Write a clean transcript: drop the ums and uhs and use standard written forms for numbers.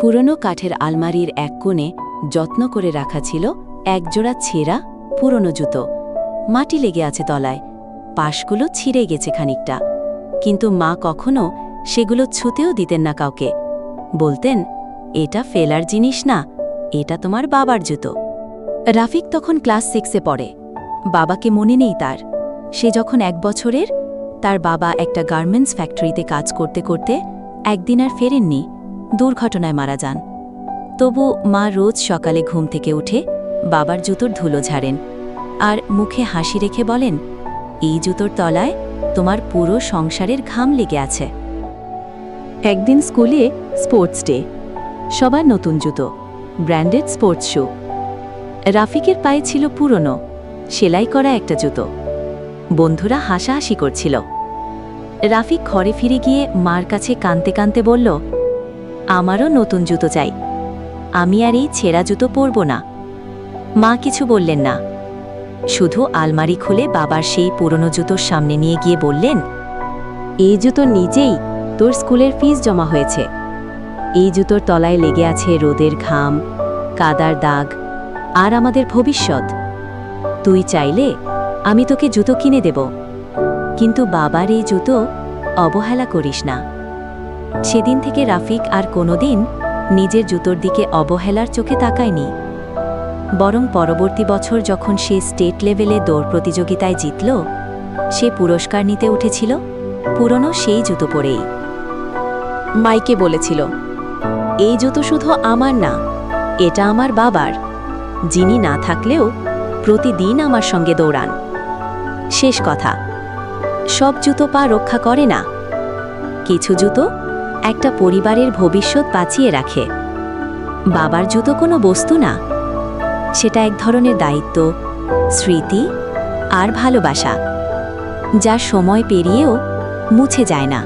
পুরনো কাঠের আলমারির এক কোণে যত্ন করে রাখা ছিল একজোড়া ছেঁড়া পুরনো জুতো। মাটি লেগে আছে তলায়, পাশগুলো ছিঁড়ে গেছে খানিকটা, কিন্তু মা কখনো সেগুলো ছুঁতেও দিতেন না কাউকে। বলতেন, এটা ফেলার জিনিস না, এটা তোমার বাবার জুতো। রাফিক তখন ক্লাস 6-এ পড়ে। বাবাকে মনে নেই তার। সে যখন 1 বছরের, তার বাবা একটা গার্মেন্টস ফ্যাক্টরিতে কাজ করতে করতে একদিন আর ফেরেননি, দুর্ঘটনায় মারা যান। তবু মা রোজ সকালে ঘুম থেকে উঠে বাবার জুতোর ধুলো ঝাড়েন আর মুখে হাসি রেখে বলেন, এই জুতোর তলায় তোমার পুরো সংসারের ঘাম লেগে আছে। একদিন স্কুলে স্পোর্টস ডে, সবার নতুন জুতো, ব্র্যান্ডেড স্পোর্টস শু। রাফিকের পায়ে ছিল পুরনো সেলাই করা একটা জুতো। বন্ধুরা হাসাহাসি করছিল। রাফিক ঘরে ফিরে গিয়ে মার কাছে কাঁদতে কাঁদতে বলল, আমারও নতুন জুতো চাই, আমি আর এই ছেঁড়া জুতো পরব না। মা কিছু বললেন না, শুধু আলমারি খুলে বাবার সেই পুরনো জুতোর সামনে নিয়ে গিয়ে বললেন, এই জুতোর নিচেই তোর স্কুলের ফিস জমা হয়েছে। এই জুতোর তলায় লেগে আছে রোদের ঘাম, কাদার দাগ আর আমাদের ভবিষ্যৎ। তুই চাইলে আমি তোকে জুতো কিনে দেব, কিন্তু বাবার এই জুতো অবহেলা করিস না। সেদিন থেকে রাফিক আর কোনোদিন নিজের জুতোর দিকে অবহেলার চোখে তাকায়নি, বরং পরবর্তী বছর যখন সে স্টেট লেভেলে দৌড় প্রতিযোগিতায় জিতল, সে পুরস্কার নিতে উঠেছিল পুরনো সেই জুতো পরেই। মাইকে বলেছিল, এই জুতো শুধু আমার না, এটা আমার বাবার, যিনি না থাকলেও প্রতিদিন আমার সঙ্গে দৌড়ান। শেষ কথা, সব জুতো পা রক্ষা করে না, কিছু জুতো একটা পরিবারের ভবিষ্যৎ বাঁচিয়ে রাখে। বাবার জুতো কোনো বস্তু না, সেটা এক ধরনের দায়িত্ব, স্মৃতি আর ভালোবাসা, যা সময় পেরিয়েও মুছে যায় না।